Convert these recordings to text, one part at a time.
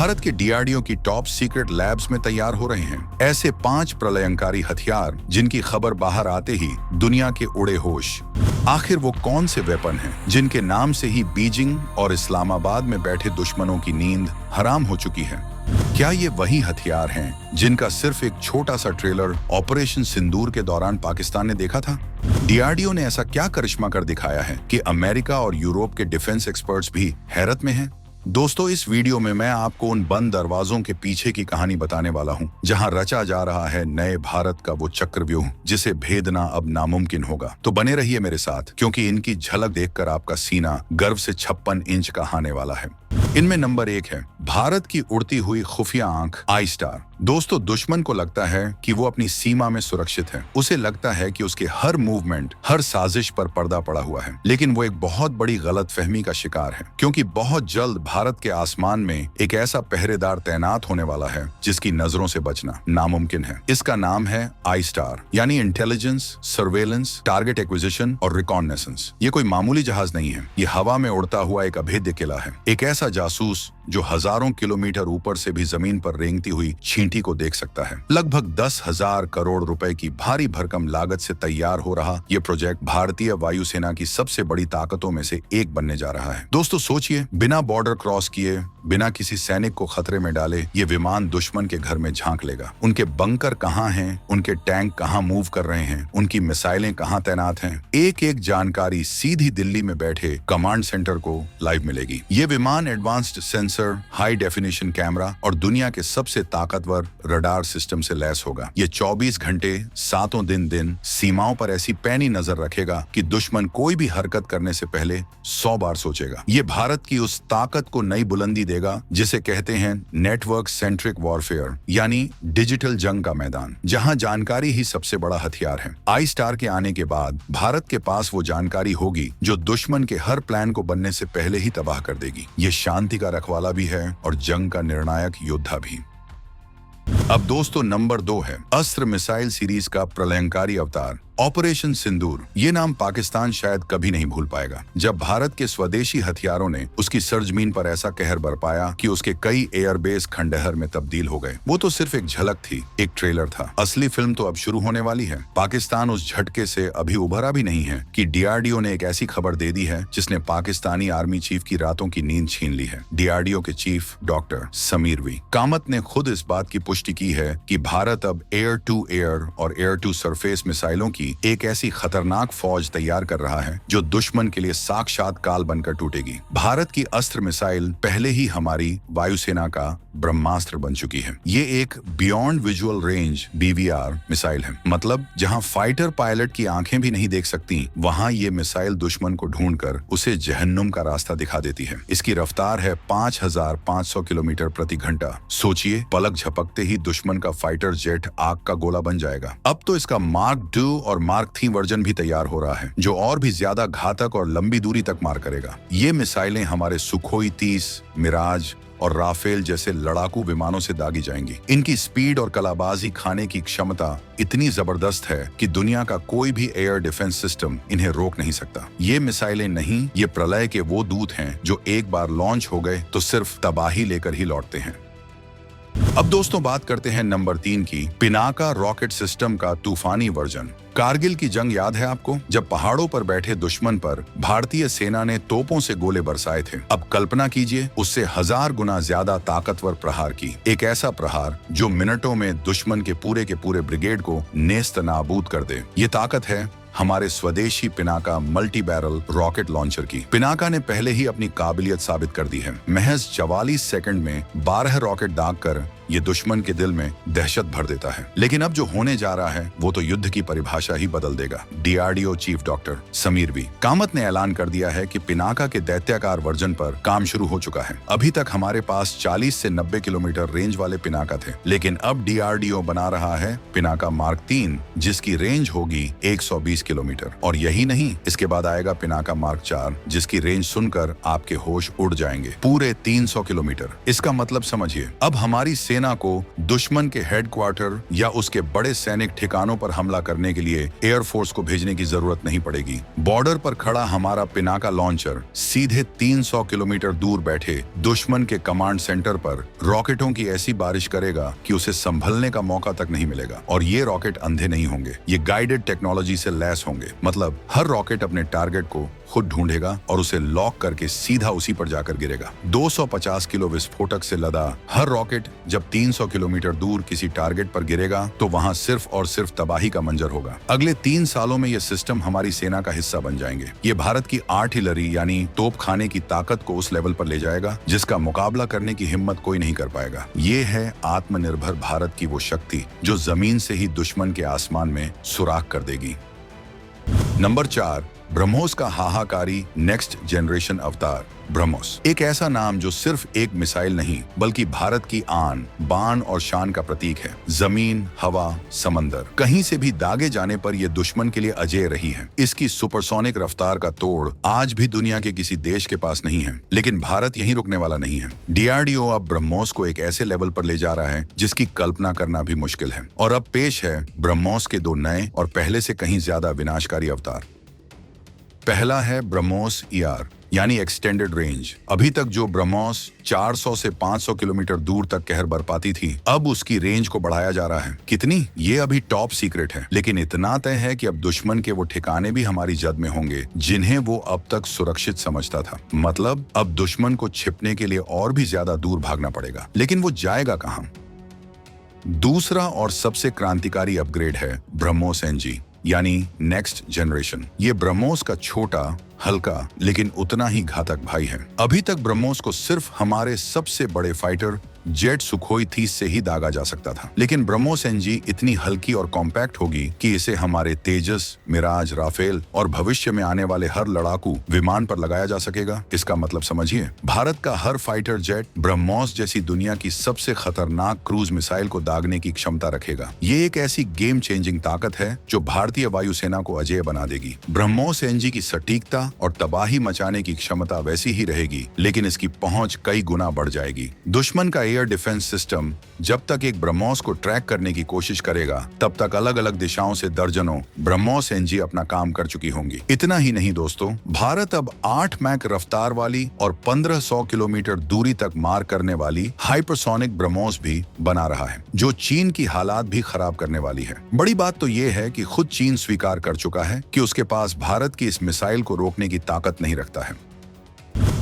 भारत के डीआरडीओ की top secret labs में तैयार हो रहे हैं ऐसे 5 प्रलयंकारी हथियार जिनकी खबर बाहर आते ही दुनिया के उड़े होश। आखिर वो कौन से वेपन हैं जिनके नाम से ही बीजिंग और इस्लामाबाद में बैठे दुश्मनों की नींद हराम हो चुकी है? क्या ये वही हथियार हैं जिनका सिर्फ एक छोटा सा ट्रेलर ऑपरेशन सिंदूर के दौरान पाकिस्तान ने देखा था? डीआरडीओ ने ऐसा क्या करिश्मा कर दिखाया है कि अमेरिका और यूरोप के डिफेंस एक्सपर्ट्स भी हैरत में हैं? दोस्तों, इस वीडियो में मैं आपको उन बंद दरवाजों के पीछे की कहानी बताने वाला हूं, जहां रचा जा रहा है नए भारत का वो चक्रव्यूह जिसे भेदना अब नामुमकिन होगा। तो बने रहिए मेरे साथ, क्योंकि इनकी झलक देखकर आपका सीना गर्व से 56 इंच का हाने वाला है। इनमें नंबर 1 है भारत की उड़ती हुई खुफिया आंख आई स्टार। दोस्तों, दुश्मन को लगता है कि वो अपनी सीमा में सुरक्षित है। उसे लगता है कि उसके हर मूवमेंट, हर साजिश पर पर्दा पड़ा हुआ है। लेकिन वो एक बहुत बड़ी गलतफहमी का शिकार है, क्योंकि बहुत जल्द भारत के आसमान में एक ऐसा पहरेदार तैनात होने वाला है जिसकी नजरों से बचना नामुमकिन है। इसका नाम है आई स्टार, यानी इंटेलिजेंस, सर्वेलेंस, टारगेट एक्विजिशन और रिकॉग्निसेंस। ये कोई मामूली जहाज नहीं है, ये हवा में उड़ता हुआ एक अभेद्य किला है। एक ऐसा जासूस जो हजारों किलोमीटर ऊपर से भी जमीन पर रेंगती हुई चींटी को देख सकता है। लगभग 10,000 करोड़ रुपए की भारी भरकम लागत से तैयार हो रहा ये प्रोजेक्ट भारतीय वायुसेना की सबसे बड़ी ताकतों में से एक बनने जा रहा है। दोस्तों सोचिए, बिना बॉर्डर क्रॉस किए, बिना किसी सैनिक को खतरे में डाले ये विमान दुश्मन के घर में झांक लेगा। उनके बंकर कहाँ हैं, उनके टैंक कहाँ मूव कर रहे हैं, उनकी मिसाइलें कहाँ तैनात हैं, एक एक जानकारी सीधी दिल्ली में बैठे कमांड सेंटर को लाइव मिलेगी। ये विमान advanced sensor, high definition camera और दुनिया के सबसे ताकतवर रडार सिस्टम से लैस होगा। ये 24 घंटे 7 दिन सीमाओं पर ऐसी पैनी नजर रखेगा कि दुश्मन कोई भी हरकत करने से पहले 100 बार सोचेगा। ये भारत की उस ताकत को नई बुलंदी देगा जिसे कहते हैं नेटवर्क सेंट्रिक वॉरफेयर, यानी डिजिटल जंग का मैदान, जहां जानकारी ही सबसे बड़ा हथियार है। आई स्टार के आने के बाद भारत के पास वो जानकारी होगी जो दुश्मन के हर प्लान को बनने से पहले ही तबाह कर देगी। ये शांति का रखवाला भी है और जंग का निर्णायक योद्धा भी। अब दोस्तों, नंबर 2 है अस्त्र मिसाइल सीरीज का प्रलयंकारी अवतार ऑपरेशन सिंदूर। ये नाम पाकिस्तान शायद कभी नहीं भूल पाएगा। जब भारत के स्वदेशी हथियारों ने उसकी सरजमीन पर ऐसा कहर बरपाया कि उसके कई एयरबेस खंडहर में तब्दील हो गए। वो तो सिर्फ एक झलक थी, एक ट्रेलर था। असली फिल्म तो अब शुरू होने वाली है। पाकिस्तान उस झटके से अभी उभरा भी नहीं है कि डीआरडीओ ने एक ऐसी खबर दे दी है जिसने पाकिस्तानी आर्मी चीफ की रातों की नींद छीन ली है। डीआरडीओ के chief doctor Sameer V Kamat ने खुद इस बात की पुष्टि की है कि भारत अब एयर टू एयर और एयर टू सरफेस मिसाइलों की एक ऐसी खतरनाक फौज तैयार कर रहा है जो दुश्मन के लिए साक्षात काल बनकर टूटेगी। भारत की अस्त्र मिसाइल पहले ही हमारी वायुसेना का ब्रह्मास्त्र बन चुकी है। ये एक beyond visual range BVR missile है। मतलब जहां फाइटर पायलट की आंखें भी नहीं देख सकती, वहां ये मिसाइल दुश्मन को ढूंढकर उसे जहन्नुम का रास्ता दिखा देती है। इसकी रफ्तार है 5,500 किलोमीटर प्रति घंटा। सोचिए, पलक झपकते ही दुश्मन का फाइटर जेट आग का गोला बन जाएगा। अब तो इसका मार्क 2 और मार्क 3 वर्जन भी तैयार हो रहा है, जो और भी ज्यादा घातक और लंबी दूरी तक मार करेगा। ये मिसाइलें हमारे सुखोई 30, मिराज और राफेल जैसे लड़ाकू विमानों से दागी जाएंगी। इनकी स्पीड और कलाबाजी खाने की क्षमता इतनी जबरदस्त है कि दुनिया का कोई भी एयर डिफेंस सिस्टम इन्हें रोक नहीं सकता। ये मिसाइलें नहीं, ये प्रलय के वो दूत हैं जो एक बार लॉन्च हो गए तो सिर्फ तबाही लेकर ही लौटते हैं। अब दोस्तों, बात करते हैं नंबर 3 की, पिनाका रॉकेट सिस्टम का तूफानी वर्जन। कारगिल की जंग याद है आपको, जब पहाड़ों पर बैठे दुश्मन पर भारतीय सेना ने तोपों से गोले बरसाए थे। अब कल्पना कीजिए उससे 1000 गुना ज्यादा ताकतवर प्रहार की। एक ऐसा प्रहार जो मिनटों में दुश्मन के पूरे ब्रिगेड को नेस्त नाबूद कर दे। ये ताकत है हमारे स्वदेशी Pinaka multi barrel rocket launcher की। पिनाका ने पहले ही अपनी काबिलियत साबित कर दी है। महज 44 सेकंड में 12 रॉकेट दागकर ये दुश्मन के दिल में दहशत भर देता है। लेकिन अब जो होने जा रहा है वो तो युद्ध की परिभाषा ही बदल देगा। DRDO chief doctor Sameer V Kamat ने ऐलान कर दिया है कि पिनाका के दैत्याकार वर्जन पर काम शुरू हो चुका है। अभी तक हमारे पास 40 से 90 किलोमीटर रेंज वाले पिनाका थे, लेकिन अब डीआरडीओ बना रहा है पिनाका मार्क 3, जिसकी रेंज होगी 120 किलोमीटर। और यही नहीं, इसके बाद आएगा पिनाका मार्क 4, जिसकी रेंज सुनकर आपके होश उड़ जाएंगे, पूरे 300 किलोमीटर। इसका मतलब समझिए, अब हमारी सेना वायुसेना को दुश्मन के हेडक्वार्टर या उसके बड़े सैनिक ठिकानों पर हमला करने के लिए एयरफोर्स को भेजने की जरूरत नहीं पड़ेगी। बॉर्डर पर खड़ा हमारा पिनाका लॉन्चर सीधे 300 किलोमीटर दूर बैठे दुश्मन के कमांड सेंटर पर रॉकेटों की ऐसी बारिश करेगा कि उसे संभलने का मौका तक नहीं मिलेगा। और ये रॉकेट अंधे नहीं होंगे, ये गाइडेड टेक्नोलॉजी से लैस होंगे। मतलब हर रॉकेट अपने टारगेट को खुद ढूंढेगा और उसे लॉक करके सीधा उसी पर जाकर गिरेगा। 250 किलो विस्फोटक से लदा हर रॉकेट जब 300 किलोमीटर दूर किसी टारगेट पर गिरेगा तो वहां सिर्फ और सिर्फ तबाही का मंजर होगा। अगले 3 सालों में ये सिस्टम हमारी सेना का हिस्सा बन जाएंगे। ये भारत की आर्टिलरी यानी तोपखाने की ताकत को उस लेवल पर ले जाएगा जिसका मुकाबला करने की हिम्मत कोई नहीं कर पाएगा। ये है आत्मनिर्भर भारत की वो शक्ति जो जमीन से ही दुश्मन के आसमान में सुराख कर देगी। नंबर 4, ब्रह्मोस का हाहाकारी नेक्स्ट जनरेशन अवतार। ब्रह्मोस एक ऐसा नाम जो सिर्फ एक मिसाइल नहीं बल्कि भारत की आन, बान और शान का प्रतीक है। जमीन, हवा, समंदर, कहीं से भी दागे जाने पर यह दुश्मन के लिए अजेय रही है। इसकी सुपरसोनिक रफ्तार का तोड़ आज भी दुनिया के किसी देश के पास नहीं है। लेकिन भारत यहीं रुकने वाला नहीं है। डीआरडीओ अब ब्रह्मोस को एक ऐसे लेवल पर ले जा रहा है जिसकी कल्पना करना भी मुश्किल है। और अब पेश है ब्रह्मोस के 2 नए और पहले से कहीं ज्यादा विनाशकारी अवतार। पहला है ब्रह्मोस ईआर यानी एक्सटेंडेड रेंज। अभी तक जो ब्रह्मोस 400 से 500 किलोमीटर दूर तक कहर बरपाती थी, अब उसकी रेंज को बढ़ाया जा रहा है। कितनी, ये अभी टॉप सीक्रेट है, लेकिन इतना तय है कि अब दुश्मन के वो ठिकाने भी हमारी जद में होंगे जिन्हें वो अब तक सुरक्षित समझता था। मतलब अब दुश्मन को छिपने के लिए और भी ज्यादा दूर भागना पड़ेगा। लेकिन वो जाएगा कहां? दूसरा और सबसे क्रांतिकारी अपग्रेड है ब्रह्मोस एनजी यानी नेक्स्ट जनरेशन। ये ब्रह्मोस का छोटा, हल्का लेकिन उतना ही घातक भाई है। अभी तक ब्रह्मोस को सिर्फ हमारे सबसे बड़े फाइटर जेट सुखोई 30 से ही दागा जा सकता था। लेकिन ब्रह्मोस एनजी इतनी हल्की और कॉम्पैक्ट होगी कि इसे हमारे तेजस, मिराज, राफेल और भविष्य में आने वाले हर लड़ाकू विमान पर लगाया जा सकेगा। इसका मतलब समझिए, भारत का हर फाइटर जेट ब्रह्मोस जैसी दुनिया की सबसे खतरनाक क्रूज मिसाइल को दागने की क्षमता रखेगा। ये एक ऐसी गेम चेंजिंग ताकत है जो भारतीय वायुसेना को अजेय बना देगी। ब्रह्मोस एनजी की सटीकता और तबाही मचाने की क्षमता वैसी ही रहेगी, लेकिन इसकी पहुंच कई गुना बढ़ जाएगी। दुश्मन का एयर डिफेंस सिस्टम जब तक एक ब्रह्मोस को ट्रैक करने की कोशिश करेगा, तब तक अलग अलग दिशाओं से दर्जनों ब्रह्मोस एनजी अपना काम कर चुकी होंगी। इतना ही नहीं दोस्तों, भारत अब 8 मैक रफ्तार वाली और 1500 किलोमीटर दूरी तक मार करने वाली हाइपरसोनिक ब्रह्मोस भी बना रहा है, जो चीन की हालात भी खराब करने वाली है। बड़ी बात तो ये है कि खुद चीन स्वीकार कर चुका है कि उसके पास भारत की इस मिसाइल को रोकने की ताकत नहीं रखता है।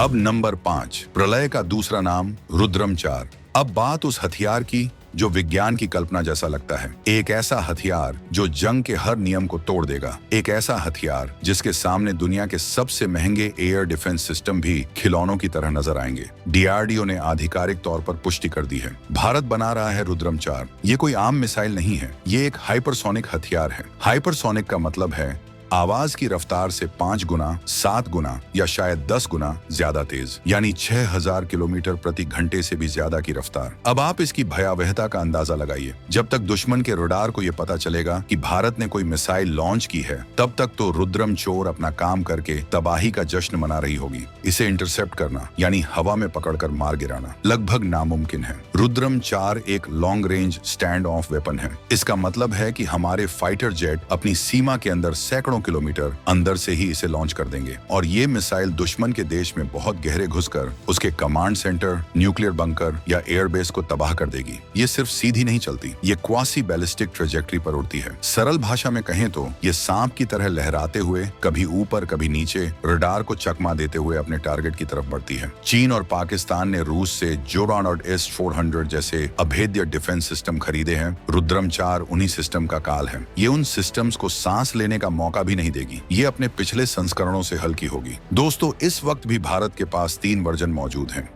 अब नंबर 5, प्रलय का दूसरा नाम रुद्रम 4। अब बात उस हथियार की जो विज्ञान की कल्पना जैसा लगता है। एक ऐसा हथियार जो जंग के हर नियम को तोड़ देगा। एक ऐसा हथियार जिसके सामने दुनिया के सबसे महंगे एयर डिफेंस सिस्टम भी खिलौनों की तरह नजर आएंगे। डीआरडीओ ने आधिकारिक तौर पर पुष्टि कर दी है, भारत बना रहा है रुद्रम 4। ये कोई आम मिसाइल नहीं है, ये एक हाइपरसोनिक हथियार है। हाइपरसोनिक का मतलब है आवाज की रफ्तार से 5 गुना, 7 गुना या शायद 10 गुना ज्यादा तेज, यानी 6000 किलोमीटर प्रति घंटे से भी ज्यादा की रफ्तार। अब आप इसकी भयावहता का अंदाजा लगाइए। जब तक दुश्मन के रडार को यह पता चलेगा कि भारत ने कोई मिसाइल लॉन्च की है, तब तक तो रुद्रम चोर अपना काम करके तबाही का जश्न मना रही होगी। इसे इंटरसेप्ट करना यानी हवा में पकड़कर मार गिराना लगभग नामुमकिन है। रुद्रम 4 एक long range stand of weapon है। इसका मतलब है कि हमारे फाइटर जेट अपनी सीमा के अंदर सैकड़ों किलोमीटर अंदर से ही इसे लॉन्च कर देंगे और ये मिसाइल दुश्मन के देश में बहुत गहरे घुसकर उसके कमांड सेंटर, न्यूक्लियर बंकर या एयरबेस को तबाह कर देगी। ये सिर्फ सीधी नहीं चलती, ये क्वासी बैलिस्टिक ट्रेजेक्टरी पर उड़ती है। सरल भाषा में कहें तो ये सांप की तरह लहराते हुए कभी ऊपर कभी नीचे रडार को चकमा देते हुए अपने टारगेट की तरफ बढ़ती है। चीन और पाकिस्तान ने रूस से जोरान और S-400 जैसे अभेद्य डिफेंस सिस्टम खरीदे हैं। रुद्रम 4 उन्हीं सिस्टम का काल है। ये उन सिस्टम्स को सांस लेने का मौका भी नहीं देगी। ये अपने पिछले संस्करणों से हल्की होगी। दोस्तों, इस वक्त भी भारत के पास 3 वर्जन मौजूद हैं।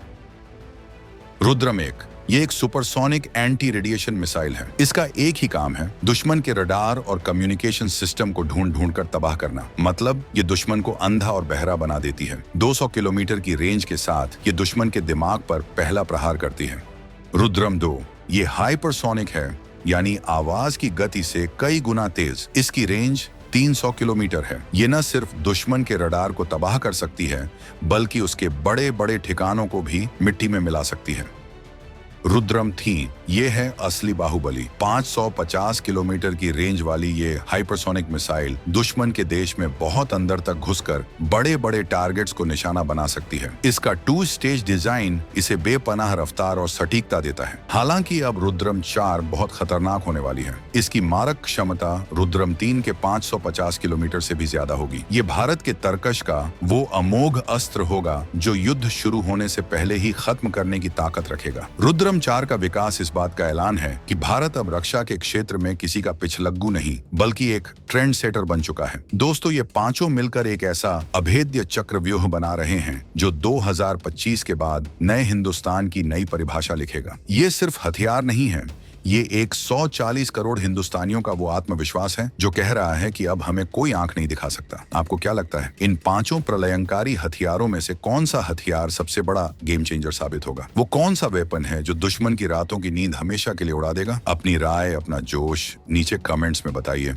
रुद्रम 1 ये एक सुपरसोनिक एंटी रेडिएशन मिसाइल है। इसका एक ही काम है, दुश्मन के रडार और कम्युनिकेशन सिस्टम को ढूंढ कर तबाह करना। मतलब ये दुश्मन को अंधा और बहरा बना देती है। 200 किलोमीटर की रेंज के साथ ये दुश्मन के दिमाग पर पहला प्रहार करती है। रुद्रम 2 ये हाइपरसोनिक है, यानी आवाज की गति से कई गुना तेज। इसकी रेंज 300 किलोमीटर है। ये न सिर्फ दुश्मन के रडार को तबाह कर सकती है, बल्कि उसके बड़े बड़े ठिकानों को भी मिट्टी में मिला सकती है। रुद्रम थी। ये है असली बाहुबली। 550 किलोमीटर की रेंज वाली ये हाइपरसोनिक मिसाइल दुश्मन के देश में बहुत अंदर तक घुसकर बड़े बड़े टारगेट्स को निशाना बना सकती है। इसका 2 स्टेज डिजाइन इसे बेपनाह रफ्तार और सटीकता देता है। हालांकि अब रुद्रम 4 बहुत खतरनाक होने वाली है। इसकी मारक क्षमता रुद्रम 3 के 550 किलोमीटर से भी ज्यादा होगी। ये भारत के तरकश का वो अमोघ अस्त्र होगा जो युद्ध शुरू होने से पहले ही खत्म करने की ताकत रखेगा। रुद्रम 4 का विकास इस बात का ऐलान है कि भारत अब रक्षा के क्षेत्र में किसी का पिछलग्गू नहीं बल्कि एक ट्रेंड सेटर बन चुका है। दोस्तों, ये पांचों मिलकर एक ऐसा अभेद्य चक्रव्यूह बना रहे हैं जो 2025 के बाद नए हिंदुस्तान की नई परिभाषा लिखेगा। ये सिर्फ हथियार नहीं है, ये एक 140 करोड़ हिंदुस्तानियों का वो आत्मविश्वास है जो कह रहा है कि अब हमें कोई आंख नहीं दिखा सकता। आपको क्या लगता है, इन पांचों प्रलयंकारी हथियारों में से कौन सा हथियार सबसे बड़ा गेम चेंजर साबित होगा? वो कौन सा वेपन है जो दुश्मन की रातों की नींद हमेशा के लिए उड़ा देगा? अपनी राय, अपना जोश नीचे कमेंट्स में बताइए।